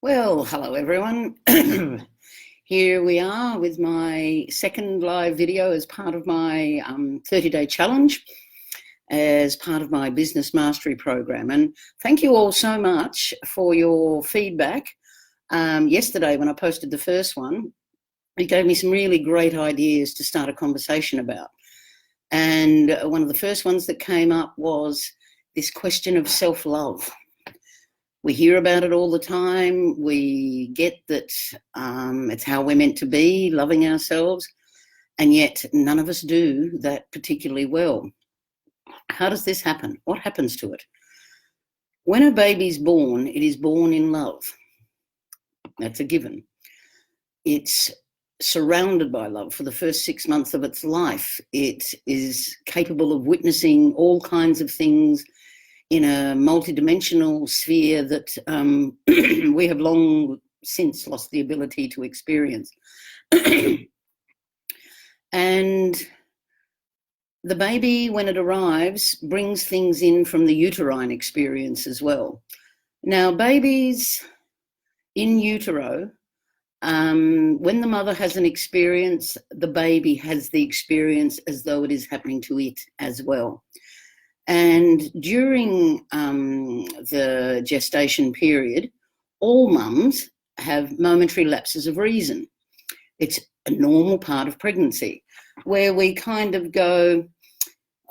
Well, hello everyone. Here we are with my second live video as part of my 30-day challenge, as part of my business mastery program. And thank you all so much for your feedback. Yesterday when I posted the first one, it gave me some really great ideas to start a conversation about. And one of the first ones that came up was this question of self-love. We hear about it all the time. We get that it's how we're meant to be, loving ourselves, and yet none of us do that particularly well. How does this happen? What happens to it? When a baby's born, it is born in love. That's a given. It's surrounded by love for the first 6 months of its life. It is capable of witnessing all kinds of things in a multidimensional sphere that we have long since lost the ability to experience. And the baby, when it arrives, brings things in from the uterine experience as well. Now, babies in utero, when the mother has an experience, the baby has the experience as though it is happening to it as well. And during the gestation period, all mums have momentary lapses of reason. It's a normal part of pregnancy where we kind of go,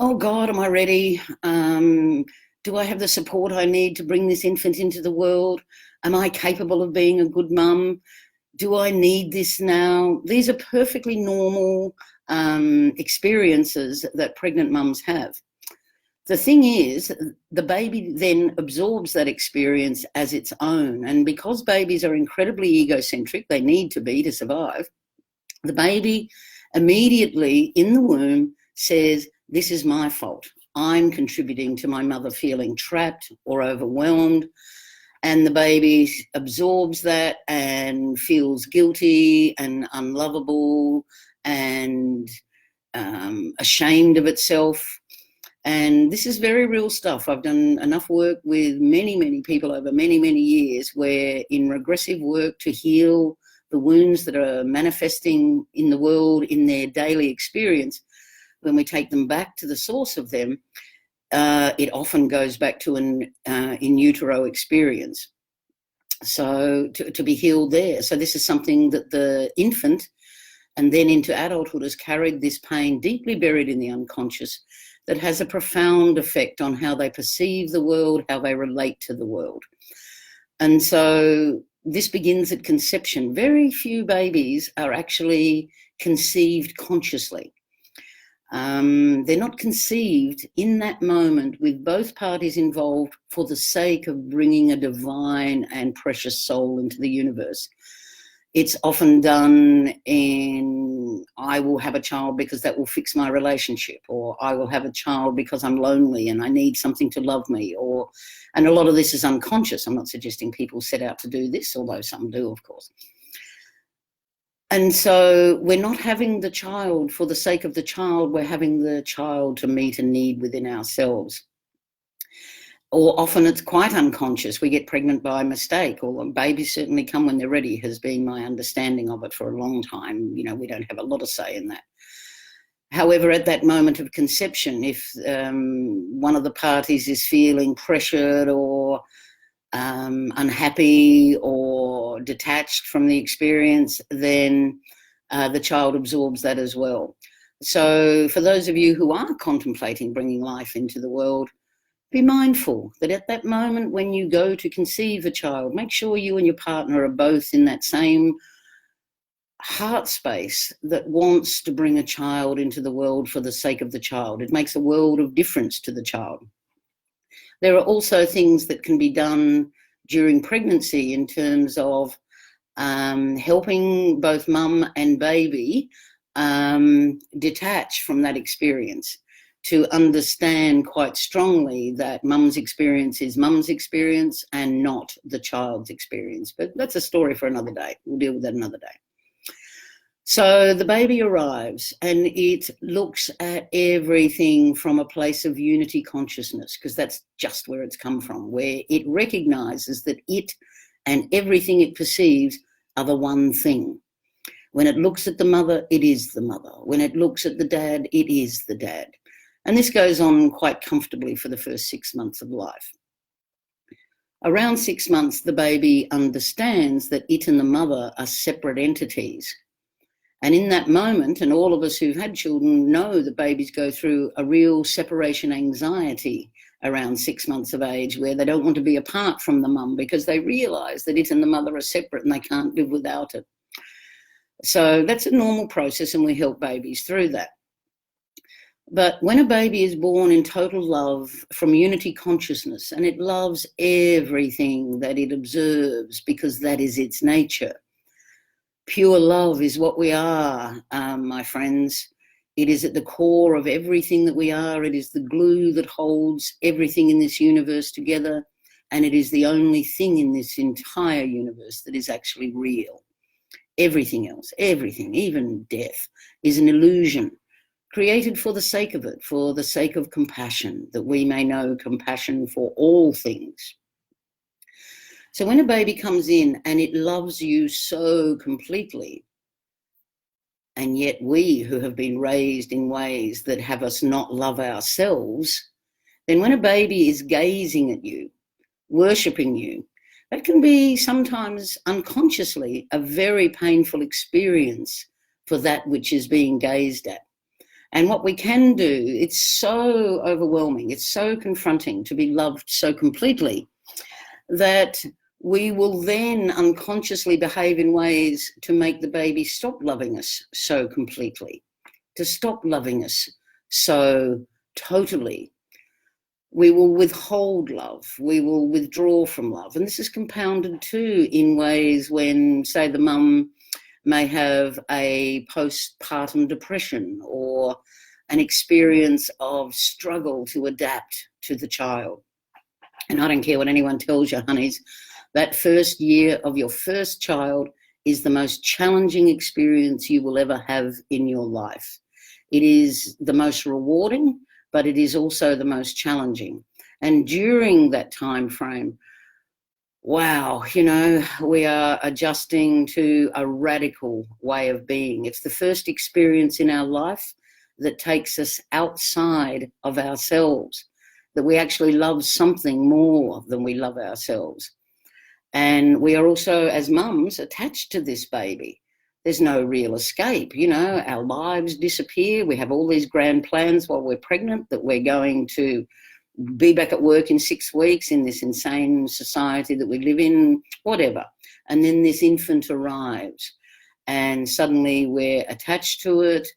oh God, am I ready? Do I have the support I need to bring this infant into the world? Am I capable of being a good mum? Do I need this now? These are perfectly normal experiences that pregnant mums have. The thing is, the baby then absorbs that experience as its own. And because babies are incredibly egocentric, they need to be to survive, the baby immediately in the womb says, this is my fault. I'm contributing to my mother feeling trapped or overwhelmed. And the baby absorbs that and feels guilty and unlovable and ashamed of itself. And this is very real stuff. I've done enough work with many, many people over many, many years where in regressive work to heal the wounds that are manifesting in the world in their daily experience, when we take them back to the source of them, it often goes back to an in utero experience. So to be healed there. So this is something that the infant and then into adulthood has carried this pain deeply buried in the unconscious that has a profound effect on how they perceive the world, how they relate to the world. And so this begins at conception. Very few babies are actually conceived consciously. They're not conceived in that moment with both parties involved for the sake of bringing a divine and precious soul into the universe. It's often done in, I will have a child because that will fix my relationship, or I will have a child because I'm lonely and I need something to love me, and a lot of this is unconscious. I'm not suggesting people set out to do this, although some do, of course. And so we're not having the child for the sake of the child, we're having the child to meet a need within ourselves. Or often it's quite unconscious. We get pregnant by mistake, or babies certainly come when they're ready, has been my understanding of it for a long time. You know, we don't have a lot of say in that. However, at that moment of conception, if one of the parties is feeling pressured or unhappy or detached from the experience, then the child absorbs that as well. So for those of you who are contemplating bringing life into the world, be mindful that at that moment when you go to conceive a child, make sure you and your partner are both in that same heart space that wants to bring a child into the world for the sake of the child. It makes a world of difference to the child. There are also things that can be done during pregnancy in terms of helping both mum and baby detach from that experience, to understand quite strongly that mum's experience is mum's experience and not the child's experience. But that's a story for another day. We'll deal with that another day. So the baby arrives and it looks at everything from a place of unity consciousness, because that's just where it's come from, where it recognises that it and everything it perceives are the one thing. When it looks at the mother, it is the mother. When it looks at the dad, it is the dad. And this goes on quite comfortably for the first 6 months of life. Around 6 months, the baby understands that it and the mother are separate entities. And in that moment, and all of us who've had children know that babies go through a real separation anxiety around 6 months of age, where they don't want to be apart from the mum because they realise that it and the mother are separate and they can't live without it. So that's a normal process, and we help babies through that. But when a baby is born in total love from unity consciousness, and it loves everything that it observes because that is its nature. Pure love is what we are, my friends. It is at the core of everything that we are. It is the glue that holds everything in this universe together, and it is the only thing in this entire universe that is actually real. Everything else, everything, even death, is an illusion created for the sake of it, for the sake of compassion, that we may know compassion for all things. So when a baby comes in and it loves you so completely, and yet we who have been raised in ways that have us not love ourselves, then when a baby is gazing at you, worshipping you, that can be sometimes unconsciously a very painful experience for that which is being gazed at. And what we can do, it's so overwhelming, it's so confronting to be loved so completely that we will then unconsciously behave in ways to make the baby stop loving us so completely, to stop loving us so totally. We will withhold love, we will withdraw from love. And this is compounded too in ways when, say, the mum may have a postpartum depression or an experience of struggle to adapt to the child. And I don't care what anyone tells you, honeys, that first year of your first child is the most challenging experience you will ever have in your life. It is the most rewarding, but it is also the most challenging. And during that time frame, wow, we are adjusting to a radical way of being. It's the first experience in our life that takes us outside of ourselves, that we actually love something more than we love ourselves. And we are also, as mums, attached to this baby. There's no real escape, our lives disappear. We have all these grand plans while we're pregnant that we're going to be back at work in 6 weeks in this insane society that we live in, whatever. And then this infant arrives and suddenly we're attached to it.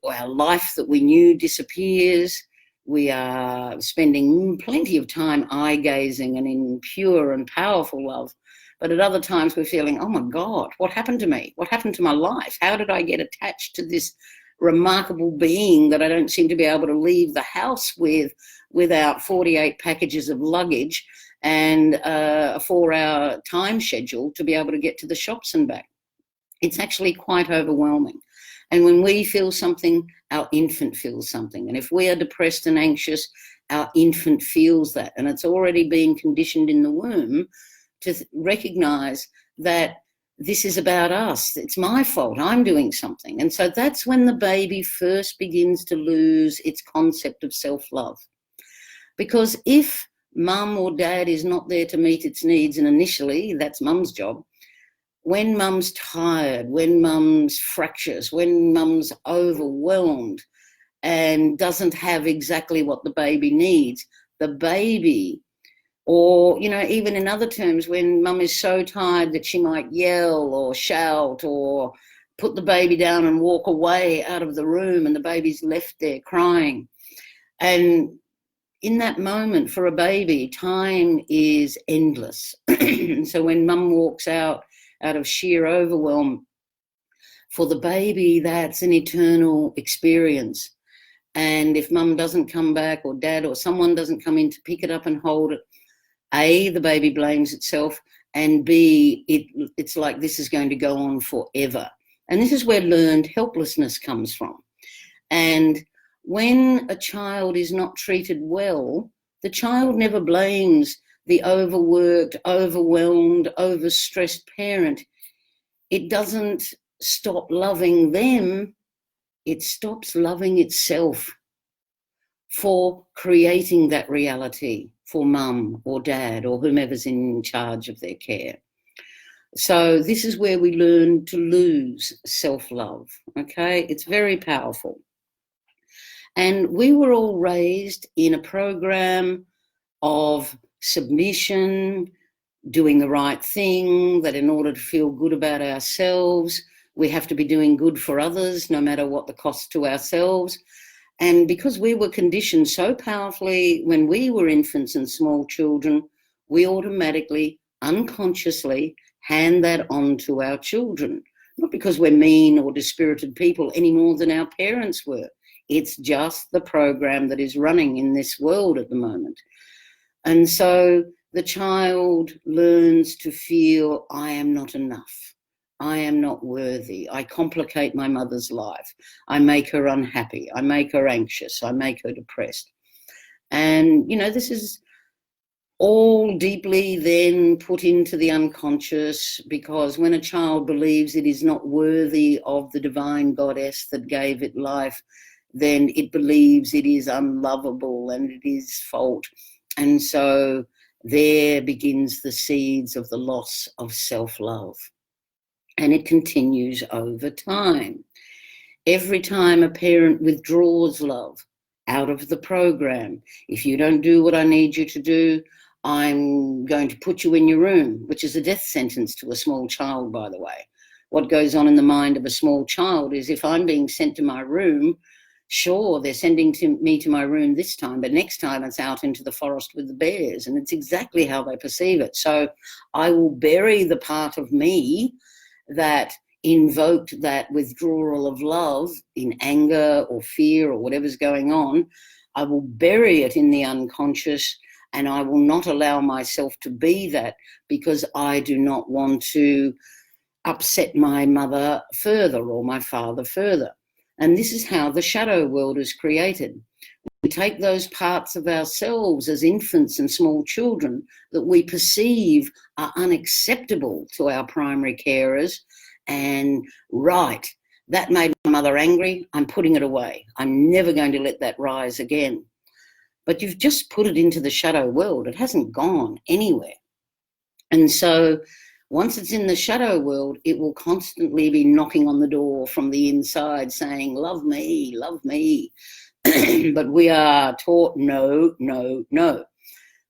Our life that we knew disappears. We are spending plenty of time eye-gazing and in pure and powerful love. But at other times we're feeling, oh my God, what happened to me? What happened to my life? How did I get attached to this remarkable being that I don't seem to be able to leave the house without 48 packages of luggage and a 4-hour time schedule to be able to get to the shops and back? It's actually quite overwhelming. And when we feel something, our infant feels something. And if we are depressed and anxious, our infant feels that. And it's already been conditioned in the womb to recognise that this is about us. It's my fault. I'm doing something. And so that's when the baby first begins to lose its concept of self-love. Because if mum or dad is not there to meet its needs, and initially that's mum's job, when mum's tired, when mum's fractious, when mum's overwhelmed and doesn't have exactly what the baby needs, the baby, or, even in other terms, when mum is so tired that she might yell or shout or put the baby down and walk away out of the room and the baby's left there crying. And in that moment for a baby, time is endless. So when mum walks out of sheer overwhelm, for the baby, that's an eternal experience. And if mum doesn't come back or dad or someone doesn't come in to pick it up and hold it, A, the baby blames itself, and B, it's like this is going to go on forever. And this is where learned helplessness comes from. And when a child is not treated well, the child never blames the overworked, overwhelmed, overstressed parent, it doesn't stop loving them, it stops loving itself for creating that reality for mum or dad or whomever's in charge of their care. So this is where we learn to lose self-love, okay? It's very powerful. And we were all raised in a program of submission, doing the right thing, that in order to feel good about ourselves, we have to be doing good for others, no matter what the cost to ourselves. And because we were conditioned so powerfully when we were infants and small children, we automatically, unconsciously hand that on to our children. Not because we're mean or dispirited people any more than our parents were. It's just the program that is running in this world at the moment. And so the child learns to feel, I am not enough. I am not worthy. I complicate my mother's life. I make her unhappy. I make her anxious. I make her depressed. And, you know, this is all deeply then put into the unconscious, because when a child believes it is not worthy of the divine goddess that gave it life, then it believes it is unlovable and it is fault. And so there begins the seeds of the loss of self-love. And it continues over time. Every time a parent withdraws love out of the program, if you don't do what I need you to do, I'm going to put you in your room, which is a death sentence to a small child, by the way. What goes on in the mind of a small child is, if I'm being sent to my room, sure, they're sending me to my room this time, but next time it's out into the forest with the bears, and it's exactly how they perceive it. So I will bury the part of me that invoked that withdrawal of love in anger or fear or whatever's going on. I will bury it in the unconscious, and I will not allow myself to be that, because I do not want to upset my mother further or my father further. And this is how the shadow world is created. We take those parts of ourselves as infants and small children that we perceive are unacceptable to our primary carers, and right, that made my mother angry, I'm putting it away. I'm never going to let that rise again. But you've just put it into the shadow world. It hasn't gone anywhere. And so once it's in the shadow world, it will constantly be knocking on the door from the inside saying, love me, love me. But we are taught no, no, no.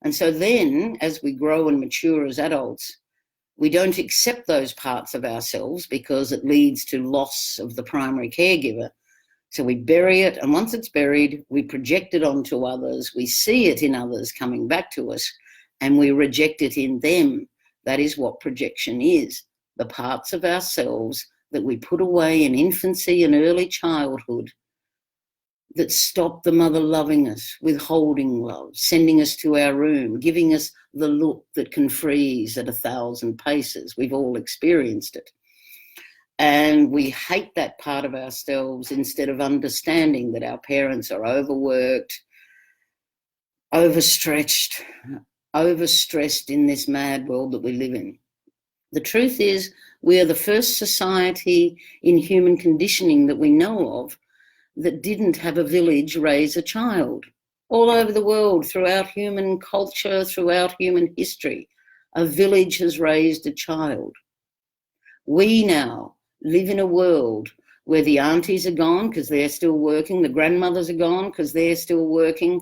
And so then, as we grow and mature as adults, we don't accept those parts of ourselves because it leads to loss of the primary caregiver. So we bury it, and once it's buried, we project it onto others. We see it in others coming back to us, and we reject it in them. That is what projection is, the parts of ourselves that we put away in infancy and early childhood that stop the mother loving us, withholding love, sending us to our room, giving us the look that can freeze at 1,000 paces. We've all experienced it. And we hate that part of ourselves instead of understanding that our parents are overworked, overstretched, overstressed in this mad world that we live in. The truth is, we are the first society in human conditioning that we know of that didn't have a village raise a child. All over the world, throughout human culture, throughout human history, a village has raised a child. We now live in a world where the aunties are gone because they're still working, the grandmothers are gone because they're still working.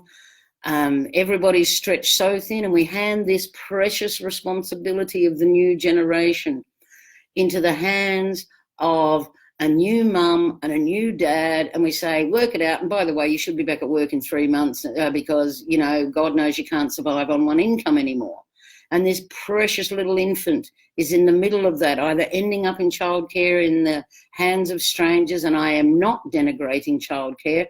Everybody's stretched so thin, and we hand this precious responsibility of the new generation into the hands of a new mum and a new dad, and we say, work it out. And by the way, you should be back at work in 3 months because, you know, God knows you can't survive on one income anymore. And this precious little infant is in the middle of that, either ending up in childcare in the hands of strangers, and I am not denigrating childcare.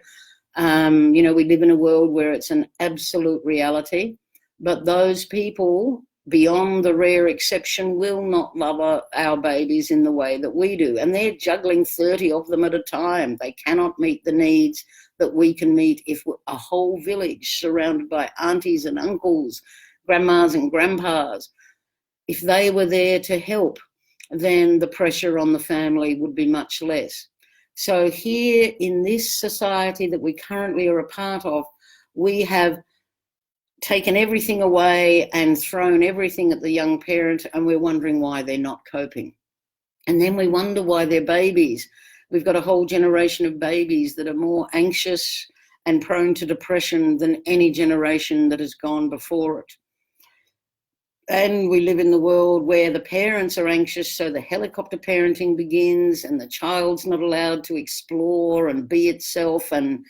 You know, we live in a world where it's an absolute reality, but those people, beyond the rare exception, will not love our babies in the way that we do. And they're juggling 30 of them at a time. They cannot meet the needs that we can meet if a whole village surrounded by aunties and uncles grandmas and grandpas, if they were there to help, then the pressure on the family would be much less. So here in this society that we currently are a part of, we have taken everything away and thrown everything at the young parent, and we're wondering why they're not coping. And then we wonder why their babies, we've got a whole generation of babies that are more anxious and prone to depression than any generation that has gone before it. And we live in the world where the parents are anxious, so the helicopter parenting begins, and the child's not allowed to explore and be itself and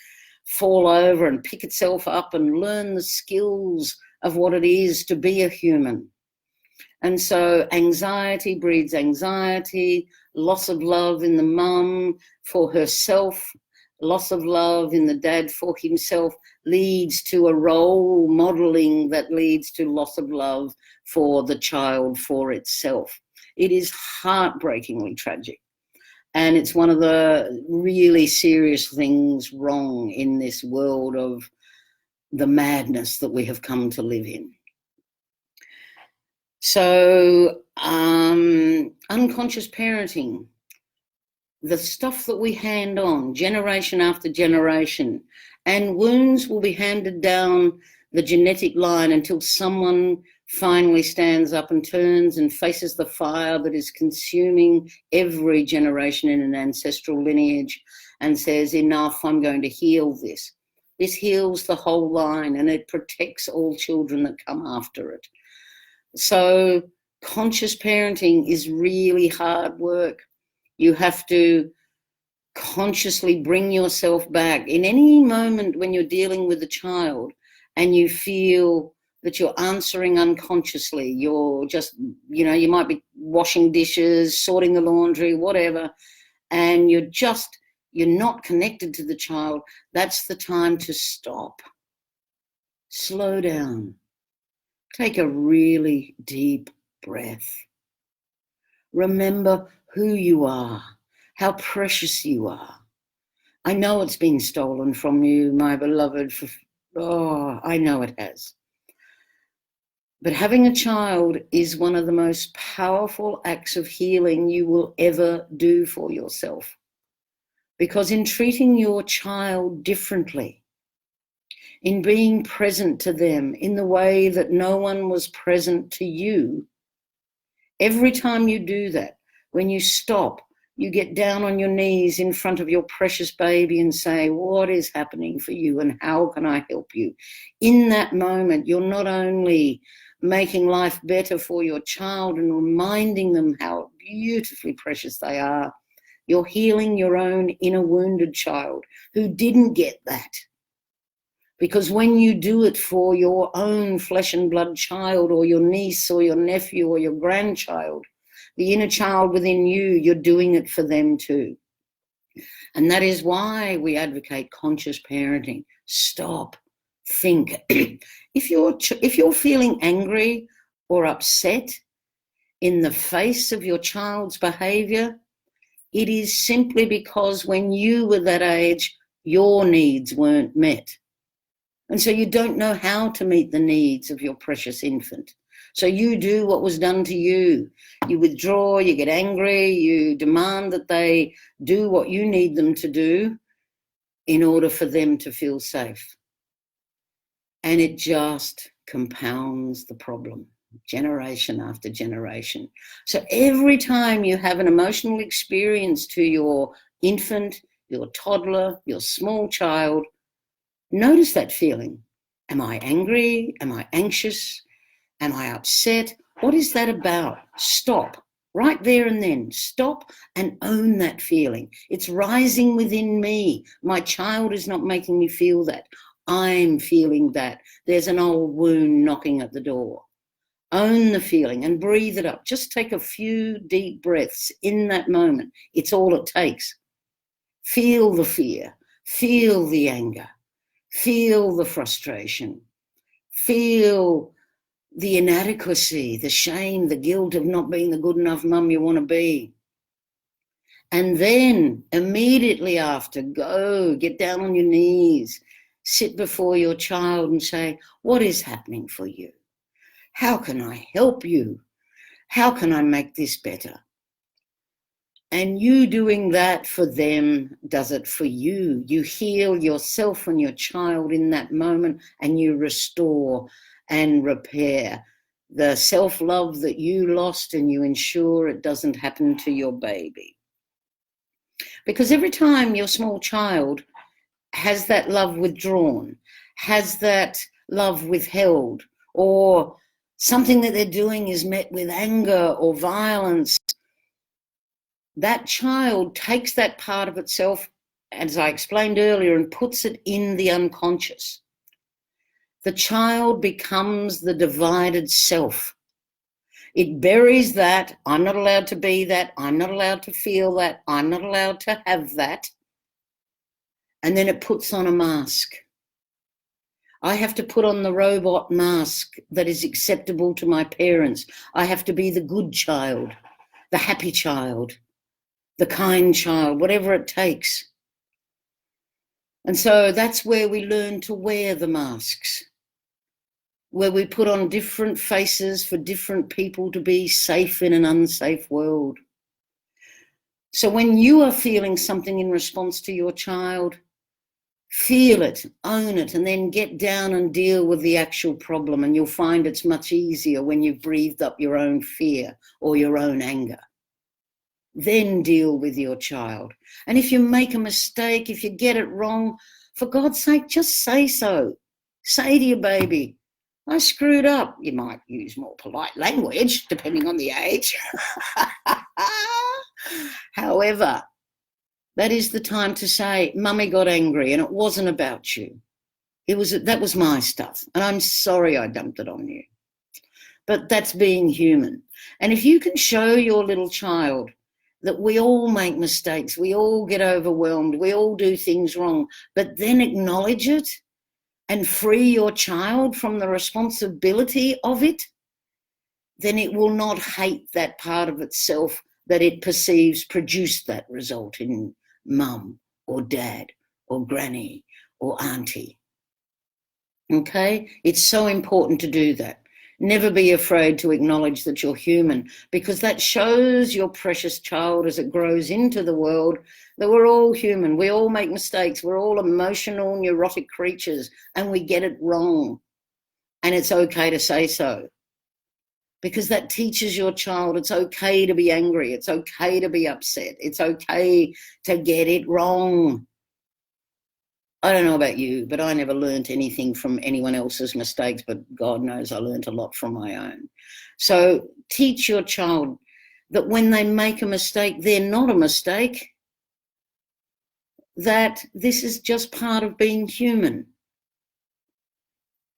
fall over and pick itself up and learn the skills of what it is to be a human. And so anxiety breeds anxiety, loss of love in the mum for herself, loss of love in the dad for himself leads to a role modelling that leads to loss of love for the child for itself. It is heartbreakingly tragic. And it's one of the really serious things wrong in this world of the madness that we have come to live in. So unconscious parenting, the stuff that we hand on generation after generation, and wounds will be handed down the genetic line until someone finally stands up and turns and faces the fire that is consuming every generation in an ancestral lineage and says, enough, I'm going to heal this. This heals the whole line, and it protects all children that come after it. So conscious parenting is really hard work. You have to consciously bring yourself back. In any moment when you're dealing with a child and you feel that you're answering unconsciously, you're just, you might be washing dishes, sorting the laundry, whatever, and you're not connected to the child, that's the time to stop. Slow down. Take a really deep breath. Remember who you are, how precious you are. I know it's been stolen from you, my beloved. I know it has. But having a child is one of the most powerful acts of healing you will ever do for yourself. Because in treating your child differently, in being present to them in the way that no one was present to you, every time you do that, when you stop, you get down on your knees in front of your precious baby and say, what is happening for you and how can I help you? In that moment, you're not only making life better for your child and reminding them how beautifully precious they are, you're healing your own inner wounded child who didn't get that. Because when you do it for your own flesh and blood child or your niece or your nephew or your grandchild, the inner child within you, you're doing it for them too. And that is why we advocate conscious parenting. Stop, think. If you're feeling angry or upset in the face of your child's behaviour, it is simply because when you were that age, your needs weren't met. And so you don't know how to meet the needs of your precious infant. So you do what was done to you. You withdraw, you get angry, you demand that they do what you need them to do in order for them to feel safe. And it just compounds the problem, generation after generation. So every time you have an emotional experience to your infant, your toddler, your small child, notice that feeling. Am I angry? Am I anxious? Am I upset? What is that about? Stop. Right there and then. Stop and own that feeling. It's rising within me. My child is not making me feel that. I'm feeling that. There's an old wound knocking at the door. Own the feeling and breathe it up. Just take a few deep breaths in that moment. It's all it takes. Feel the fear. Feel the anger. Feel the frustration. Feel the inadequacy, the shame, the guilt of not being the good enough mum you want to be. And then immediately after, go, get down on your knees, sit before your child and say, what is happening for you? How can I help you? How can I make this better? And you doing that for them does it for you. You heal yourself and your child in that moment, and you restore and repair the self-love that you lost, and you ensure it doesn't happen to your baby. Because every time your small child has that love withdrawn, has that love withheld, or something that they're doing is met with anger or violence, that child takes that part of itself, as I explained earlier, and puts it in the unconscious. The child becomes the divided self. It buries that. I'm not allowed to be that. I'm not allowed to feel that. I'm not allowed to have that. And then it puts on a mask. I have to put on the robot mask that is acceptable to my parents. I have to be the good child, the happy child, the kind child, whatever it takes. And so that's where we learn to wear the masks, where we put on different faces for different people to be safe in an unsafe world. So when you are feeling something in response to your child, feel it, own it, and then get down and deal with the actual problem. And you'll find it's much easier when you've breathed up your own fear or your own anger. Then deal with your child. And if you make a mistake, if you get it wrong, for God's sake, just say so. Say to your baby, I screwed up. You might use more polite language, depending on the age. However, that is the time to say, Mummy got angry and it wasn't about you. That was my stuff. And I'm sorry I dumped it on you. But that's being human. And if you can show your little child that we all make mistakes, we all get overwhelmed, we all do things wrong, but then acknowledge it and free your child from the responsibility of it, then it will not hate that part of itself that it perceives produced that result in mum or dad or granny or auntie. Okay? It's so important to do that. Never be afraid to acknowledge that you're human, because that shows your precious child as it grows into the world that we're all human. We all make mistakes. We're all emotional, neurotic creatures, and we get it wrong. And it's okay to say so, because that teaches your child it's okay to be angry. It's okay to be upset. It's okay to get it wrong. I don't know about you, but I never learnt anything from anyone else's mistakes, but God knows I learnt a lot from my own. So teach your child that when they make a mistake, they're not a mistake, that this is just part of being human,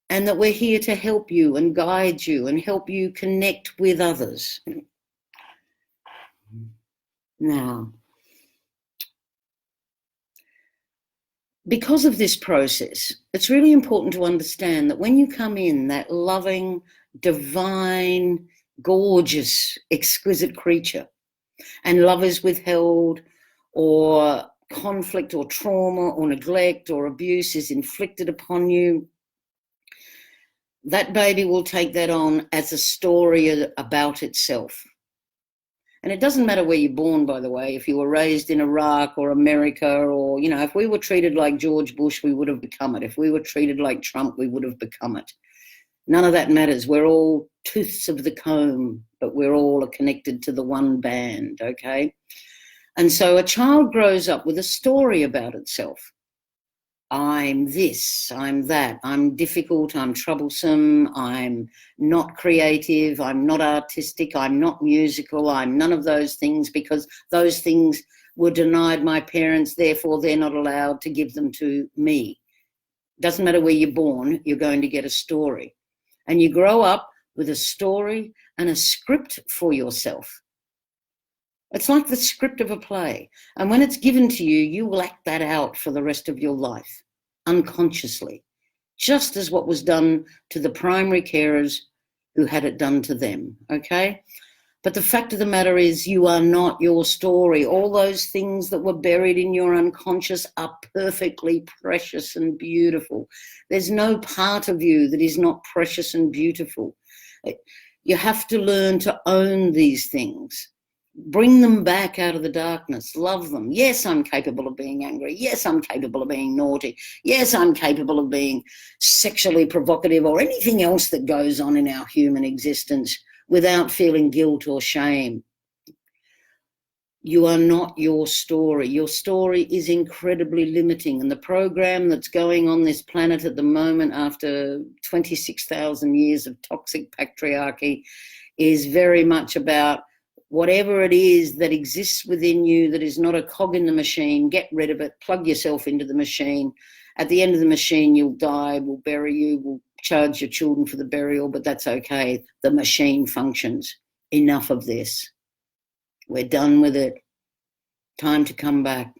and that we're here to help you and guide you and help you connect with others. Now, because of this process, it's really important to understand that when you come in, that loving, divine, gorgeous, exquisite creature, and love is withheld, or conflict or trauma or neglect or abuse is inflicted upon you, that baby will take that on as a story about itself. And it doesn't matter where you're born, by the way, if you were raised in Iraq or America, or, you know, if we were treated like George Bush, we would have become it. If we were treated like Trump, we would have become it. None of that matters. We're all tooths of the comb, but we're all connected to the one band, okay? And so a child grows up with a story about itself. I'm this, I'm that, I'm difficult, I'm troublesome, I'm not creative, I'm not artistic, I'm not musical, I'm none of those things, because those things were denied my parents, therefore they're not allowed to give them to me. Doesn't matter where you're born, you're going to get a story. And you grow up with a story and a script for yourself. It's like the script of a play. And when it's given to you, you will act that out for the rest of your life, unconsciously, just as what was done to the primary carers who had it done to them, okay? But the fact of the matter is, you are not your story. All those things that were buried in your unconscious are perfectly precious and beautiful. There's no part of you that is not precious and beautiful. You have to learn to own these things. Bring them back out of the darkness. Love them. Yes, I'm capable of being angry. Yes, I'm capable of being naughty. Yes, I'm capable of being sexually provocative or anything else that goes on in our human existence without feeling guilt or shame. You are not your story. Your story is incredibly limiting. And the program that's going on this planet at the moment after 26,000 years of toxic patriarchy is very much about whatever it is that exists within you that is not a cog in the machine, get rid of it, plug yourself into the machine. At the end of the machine, you'll die, we'll bury you, we'll charge your children for the burial, but that's okay. The machine functions. Enough of this. We're done with it. Time to come back,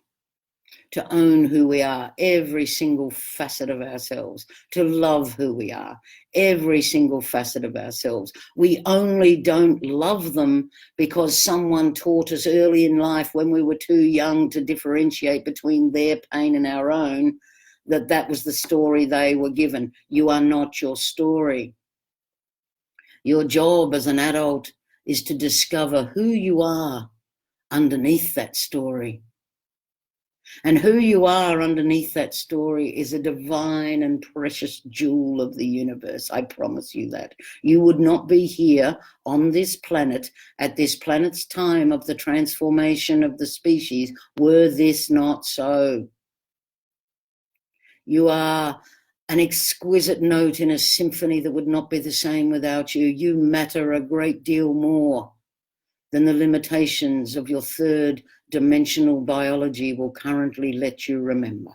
to own who we are, every single facet of ourselves, to love who we are, every single facet of ourselves. We only don't love them because someone taught us early in life when we were too young to differentiate between their pain and our own, that was the story they were given. You are not your story. Your job as an adult is to discover who you are underneath that story. And who you are underneath that story is a divine and precious jewel of the universe. I promise you that. You would not be here on this planet at this planet's time of the transformation of the species were this not so. You are an exquisite note in a symphony that would not be the same without you. You matter a great deal more than the limitations of your third dimensional biology will currently let you remember.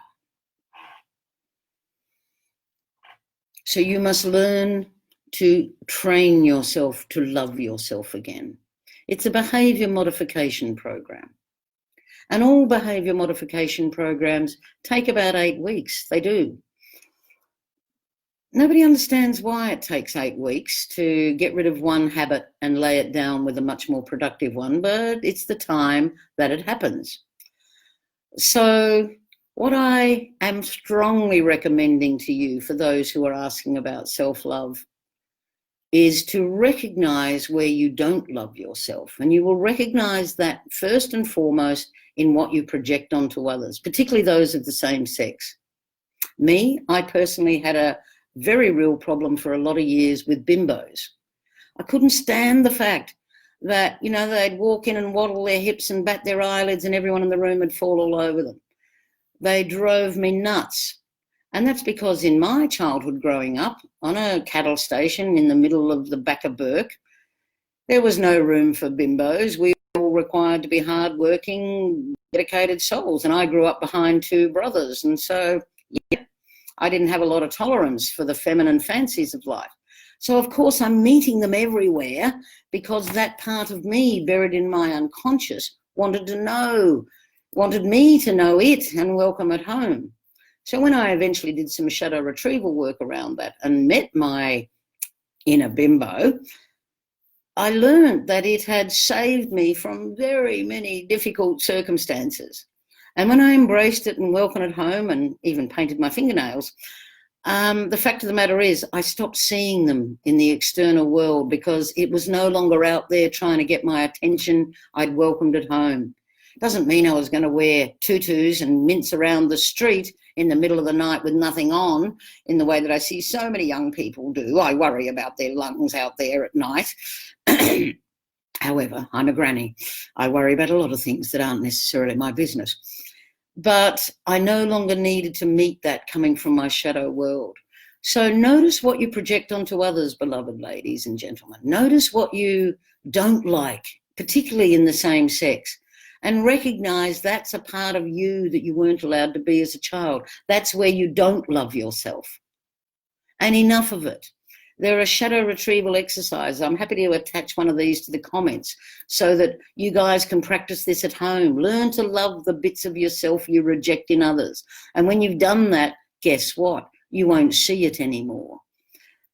So you must learn to train yourself to love yourself again. It's a behavior modification program. And all behavior modification programs take about 8 weeks. They do. Nobody understands why it takes 8 weeks to get rid of one habit and lay it down with a much more productive one, but it's the time that it happens. So what I am strongly recommending to you for those who are asking about self-love is to recognize where you don't love yourself. And you will recognize that first and foremost in what you project onto others, particularly those of the same sex. Me, I personally had a very real problem for a lot of years with bimbos. I couldn't stand the fact that, you know, they'd walk in and waddle their hips and bat their eyelids and everyone in the room would fall all over them. They drove me nuts. And that's because in my childhood growing up on a cattle station in the middle of the back of Bourke, there was no room for bimbos. We were all required to be hardworking, dedicated souls. And I grew up behind 2 brothers. And so, yeah, I didn't have a lot of tolerance for the feminine fancies of life. So, of course, I'm meeting them everywhere because that part of me buried in my unconscious wanted me to know it and welcome it home. So when I eventually did some shadow retrieval work around that and met my inner bimbo, I learned that it had saved me from very many difficult circumstances. And when I embraced it and welcomed it home and even painted my fingernails, the fact of the matter is I stopped seeing them in the external world because it was no longer out there trying to get my attention. I'd welcomed it home. Doesn't mean I was going to wear tutus and mince around the street in the middle of the night with nothing on in the way that I see so many young people do. I worry about their lungs out there at night. However, I'm a granny. I worry about a lot of things that aren't necessarily my business. But I no longer needed to meet that coming from my shadow world. So notice what you project onto others, beloved ladies and gentlemen. Notice what you don't like, particularly in the same sex. And recognize that's a part of you that you weren't allowed to be as a child. That's where you don't love yourself. And enough of it. There are shadow retrieval exercises. I'm happy to attach one of these to the comments so that you guys can practice this at home. Learn to love the bits of yourself you reject in others. And when you've done that, guess what? You won't see it anymore.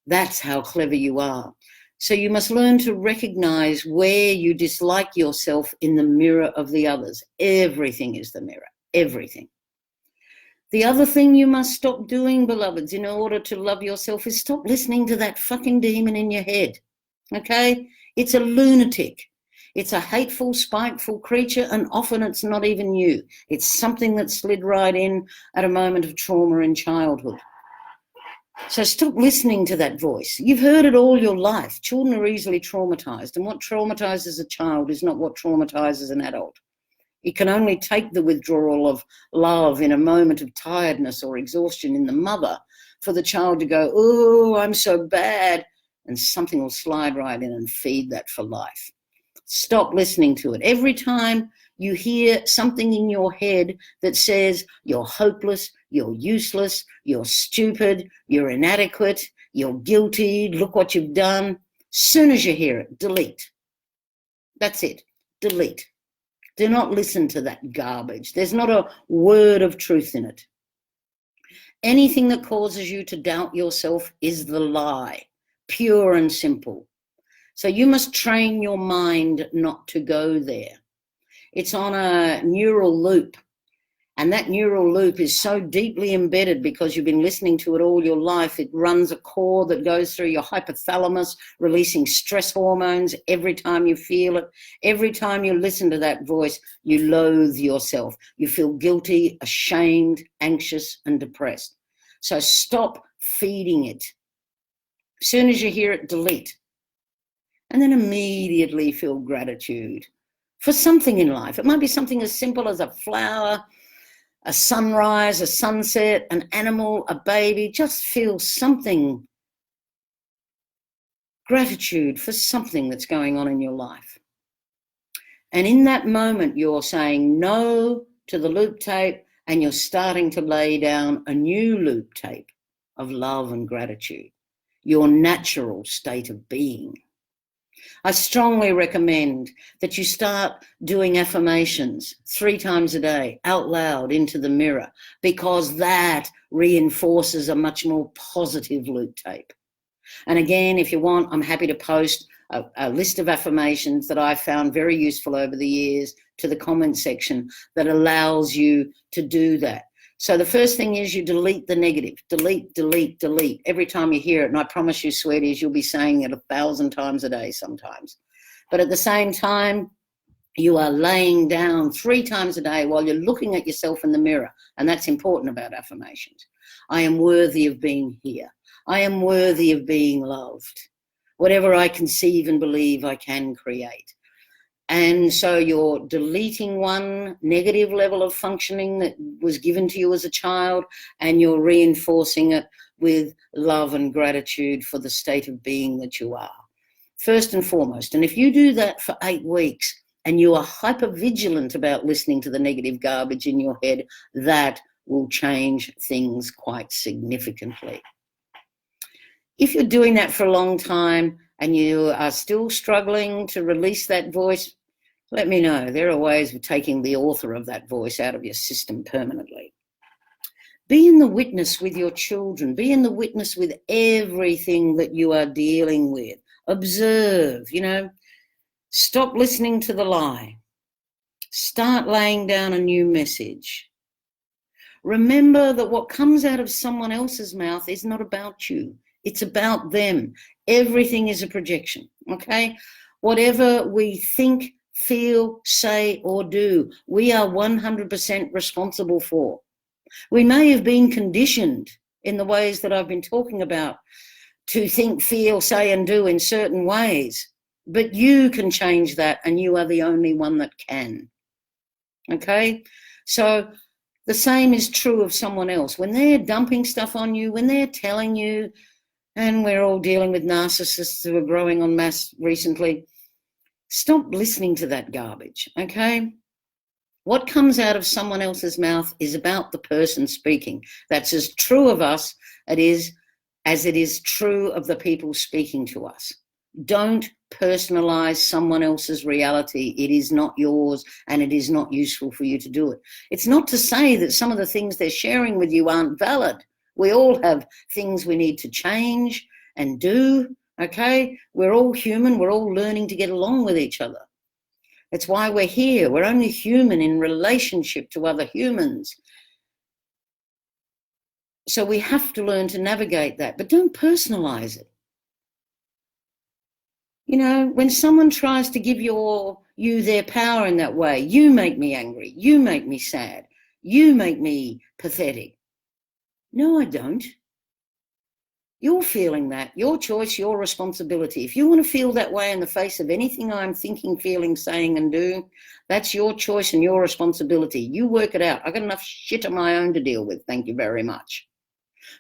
That's how clever you are. So you must learn to recognize where you dislike yourself in the mirror of the others. Everything is the mirror, everything. The other thing you must stop doing, beloveds, in order to love yourself is stop listening to that fucking demon in your head. okay? It's a lunatic. It's a hateful, spiteful creature, and often it's not even you. It's something that slid right in at a moment of trauma in childhood. So stop listening to that voice. You've heard it all your life. Children are easily traumatized, and what traumatizes a child is not what traumatizes an adult. It can only take the withdrawal of love in a moment of tiredness or exhaustion in the mother for the child to go, oh, I'm so bad, and something will slide right in and feed that for life. Stop listening to it. Every time you hear something in your head that says you're hopeless, you're useless, you're stupid, you're inadequate, you're guilty, look what you've done, soon as you hear it, delete. That's it, delete. Do not listen to that garbage. There's not a word of truth in it. Anything that causes you to doubt yourself is the lie, pure and simple. So you must train your mind not to go there. It's on a neural loop, and that neural loop is so deeply embedded because you've been listening to it all your life. It runs a cord that goes through your hypothalamus, releasing stress hormones every time you feel it. Every time you listen to that voice, you loathe yourself. You feel guilty, ashamed, anxious, and depressed. So stop feeding it. As soon as you hear it, delete. And then immediately feel gratitude for something in life. It might be something as simple as a flower, a sunrise, a sunset, an animal, a baby. Just feel something. Gratitude for something that's going on in your life. And in that moment, you're saying no to the loop tape, and you're starting to lay down a new loop tape of love and gratitude, your natural state of being. I strongly recommend that you start doing affirmations 3 times a day out loud into the mirror, because that reinforces a much more positive loop tape. And again, if you want, I'm happy to post a list of affirmations that I found very useful over the years to the comment section that allows you to do that. So the first thing is you delete the negative. Delete, delete, delete. Every time you hear it, and I promise you, sweeties, you'll be saying it 1,000 times a day sometimes. But at the same time, you are laying down 3 times a day while you're looking at yourself in the mirror. And that's important about affirmations. I am worthy of being here. I am worthy of being loved. Whatever I conceive and believe, I can create. And so you're deleting one negative level of functioning that was given to you as a child, and you're reinforcing it with love and gratitude for the state of being that you are, first and foremost. And if you do that for 8 weeks and you are hyper-vigilant about listening to the negative garbage in your head, that will change things quite significantly. If you're doing that for a long time and you are still struggling to release that voice, let me know. There are ways of taking the author of that voice out of your system permanently. Be in the witness with your children. Be in the witness with everything that you are dealing with. Observe, stop listening to the lie. Start laying down a new message. Remember that what comes out of someone else's mouth is not about you. It's about them. Everything is a projection, okay? Whatever we think, feel, say, or do, we are 100% responsible for. We may have been conditioned in the ways that I've been talking about to think, feel, say, and do in certain ways, but you can change that, and you are the only one that can, okay? So the same is true of someone else. When they're dumping stuff on you, when they're telling you, and we're all dealing with narcissists who are growing en masse recently, stop listening to that garbage, okay? What comes out of someone else's mouth is about the person speaking. That's as true of us as it is true of the people speaking to us. Don't personalize someone else's reality. It is not yours, and it is not useful for you to do it. It's not to say that some of the things they're sharing with you aren't valid. We all have things we need to change and do, okay? We're all human. We're all learning to get along with each other. It's why we're here. We're only human in relationship to other humans. So we have to learn to navigate that, but don't personalize it. You know, when someone tries to give you their power in that way, you make me angry, you make me sad, you make me pathetic. No, I don't. You're feeling that. Your choice, your responsibility. If you want to feel that way in the face of anything I'm thinking, feeling, saying, and doing, that's your choice and your responsibility. You work it out. I've got enough shit of my own to deal with. Thank you very much.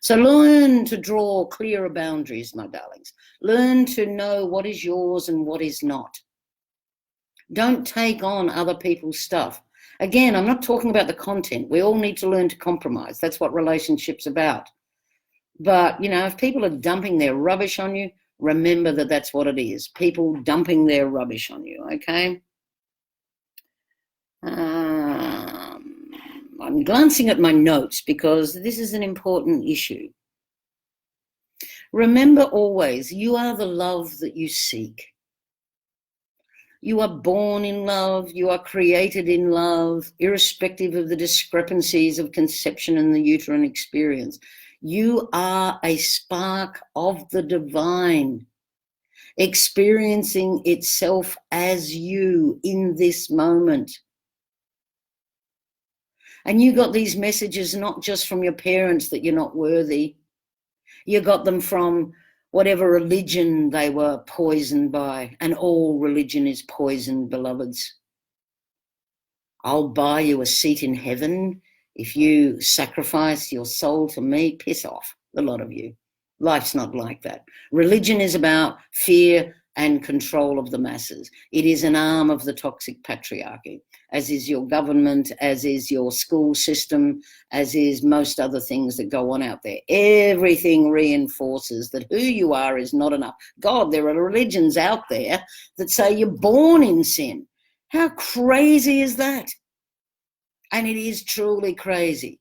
So learn to draw clearer boundaries, my darlings. Learn to know what is yours and what is not. Don't take on other people's stuff. Again, I'm not talking about the content. We all need to learn to compromise. That's what relationships about. But, you know, if people are dumping their rubbish on you, remember that that's what it is. People dumping their rubbish on you, okay? I'm glancing at my notes because this is an important issue. Remember always, you are the love that you seek. You are born in love, you are created in love, irrespective of the discrepancies of conception and the uterine experience. You are a spark of the divine, experiencing itself as you in this moment. And you got these messages not just from your parents that you're not worthy. You got them from whatever religion they were poisoned by, and all religion is poisoned, beloveds. I'll buy you a seat in heaven if you sacrifice your soul to me. Piss off, a lot of you. Life's not like that. Religion is about fear and control of the masses. It is an arm of the toxic patriarchy, as is your government, as is your school system, as is most other things that go on out there. Everything reinforces that who you are is not enough. God, there are religions out there that say you're born in sin. How crazy is that? And it is truly crazy.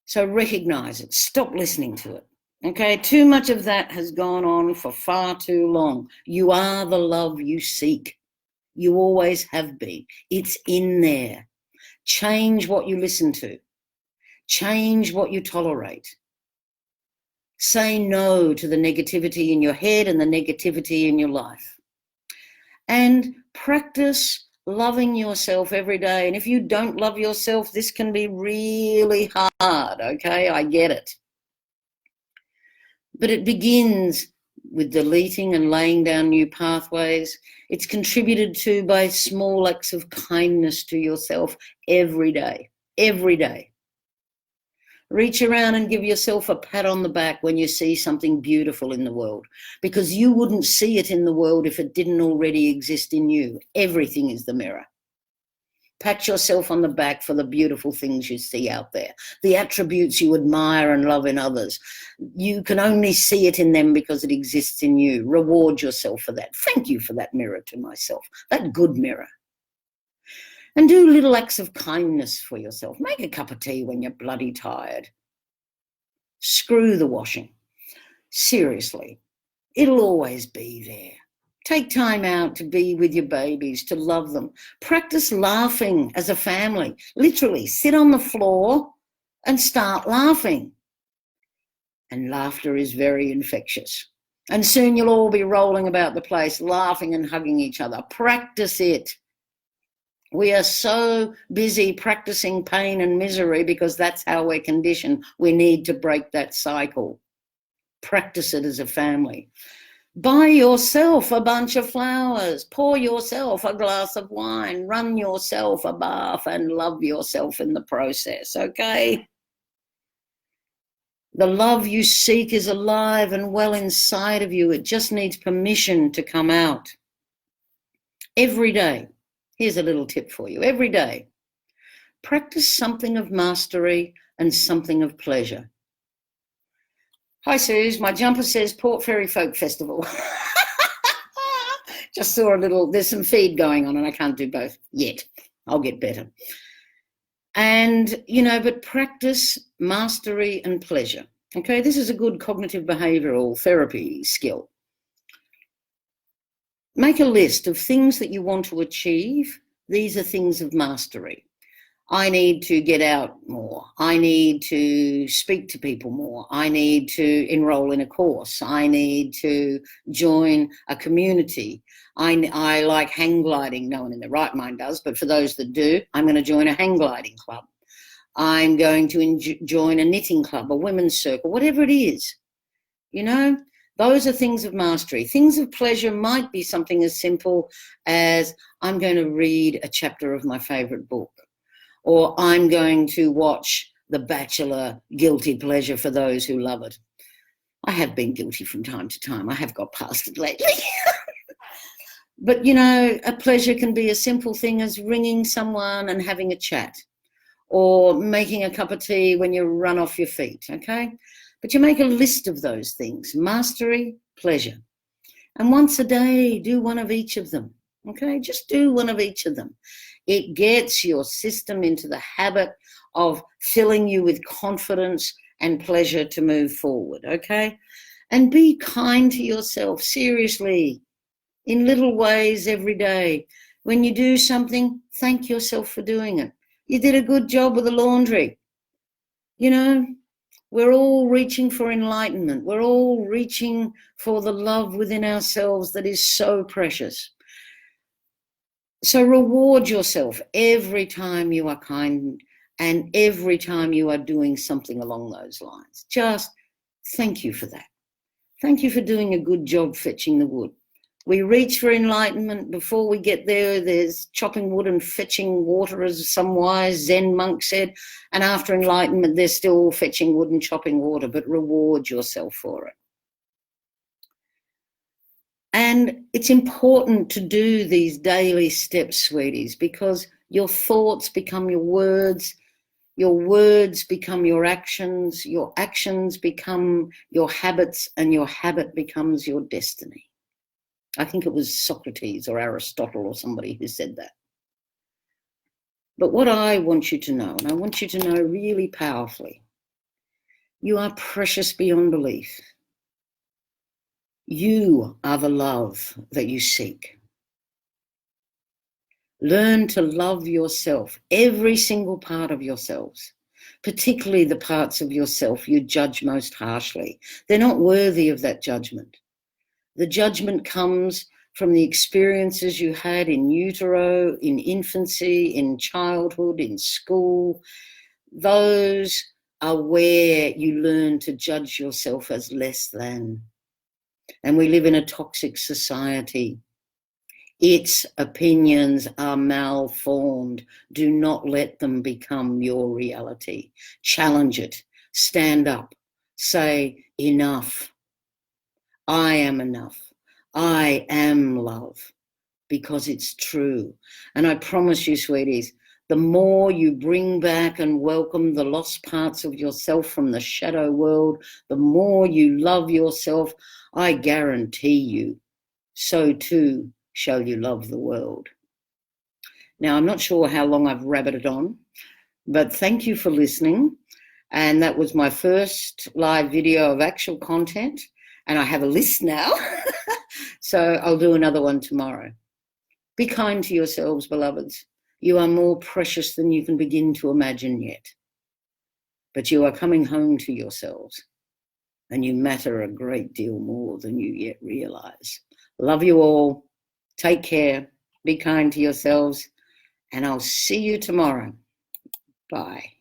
So recognize it. Stop listening to it. Okay, too much of that has gone on for far too long. You are the love you seek. You always have been. It's in there. Change what you listen to. Change what you tolerate. Say no to the negativity in your head and the negativity in your life. And practice loving yourself every day. And if you don't love yourself, this can be really hard, okay? I get it. But it begins with deleting and laying down new pathways. It's contributed to by small acts of kindness to yourself every day, every day. Reach around and give yourself a pat on the back when you see something beautiful in the world, because you wouldn't see it in the world if it didn't already exist in you. Everything is the mirror. Pat yourself on the back for the beautiful things you see out there, the attributes you admire and love in others. You can only see it in them because it exists in you. Reward yourself for that. Thank you for that mirror to myself, that good mirror. And do little acts of kindness for yourself. Make a cup of tea when you're bloody tired. Screw the washing. Seriously, it'll always be there. Take time out to be with your babies, to love them. Practice laughing as a family. Literally, sit on the floor and start laughing. And laughter is very infectious. And soon you'll all be rolling about the place, laughing and hugging each other. Practice it. We are so busy practicing pain and misery because that's how we're conditioned. We need to break that cycle. Practice it as a family. Buy yourself a bunch of flowers. Pour yourself a glass of wine. Run yourself a bath and love yourself in the process, okay? The love you seek is alive and well inside of you. It just needs permission to come out. Every day. Here's a little tip for you. Every day, practice something of mastery and something of pleasure. Hi, Suze. My jumper says Port Fairy Folk Festival. Just saw there's some feed going on and I can't do both yet. I'll get better. And, but practice mastery and pleasure. Okay, this is a good cognitive behavioral therapy skill. Make a list of things that you want to achieve. These are things of mastery. I need to get out more. I need to speak to people more. I need to enroll in a course. I need to join a community. I like hang gliding. No one in their right mind does, but for those that do, I'm going to join a hang gliding club. I'm going to join a knitting club, a women's circle, whatever it is. You know, those are things of mastery. Things of pleasure might be something as simple as I'm going to read a chapter of my favourite book, or I'm going to watch The Bachelor, guilty pleasure for those who love it. I have been guilty from time to time. I have got past it lately. But, you know, a pleasure can be a simple thing as ringing someone and having a chat, or making a cup of tea when you run off your feet, okay? But you make a list of those things: mastery, pleasure. And once a day, do one of each of them, okay? Just do one of each of them. It gets your system into the habit of filling you with confidence and pleasure to move forward, okay? And be kind to yourself, seriously, in little ways every day. When you do something, thank yourself for doing it. You did a good job with the laundry. You know, we're all reaching for enlightenment. We're all reaching for the love within ourselves that is so precious. So reward yourself every time you are kind and every time you are doing something along those lines. Just thank you for that. Thank you for doing a good job fetching the wood. We reach for enlightenment. Before we get there, there's chopping wood and fetching water, as some wise Zen monk said. And after enlightenment, they're still fetching wood and chopping water, but reward yourself for it. And it's important to do these daily steps, sweeties, because your thoughts become your words become your actions become your habits, and your habit becomes your destiny. I think it was Socrates or Aristotle or somebody who said that. But what I want you to know, and I want you to know really powerfully, you are precious beyond belief. You are the love that you seek. Learn to love yourself, every single part of yourselves, particularly the parts of yourself you judge most harshly. They're not worthy of that judgment. The judgment comes from the experiences you had in utero, in infancy, in childhood, in school. Those are where you learn to judge yourself as less than. And we live in a toxic society. Its opinions are malformed. Do not let them become your reality. Challenge it. Stand up. Say, enough. I am enough. I am love, because it's true. And I promise you, sweeties, the more you bring back and welcome the lost parts of yourself from the shadow world, the more you love yourself, I guarantee you, so too shall you love the world. Now, I'm not sure how long I've rabbited on, but thank you for listening. And that was my first live video of actual content. And I have a list now, so I'll do another one tomorrow. Be kind to yourselves, beloveds. You are more precious than you can begin to imagine yet. But you are coming home to yourselves, and you matter a great deal more than you yet realize. Love you all. Take care. Be kind to yourselves, and I'll see you tomorrow. Bye.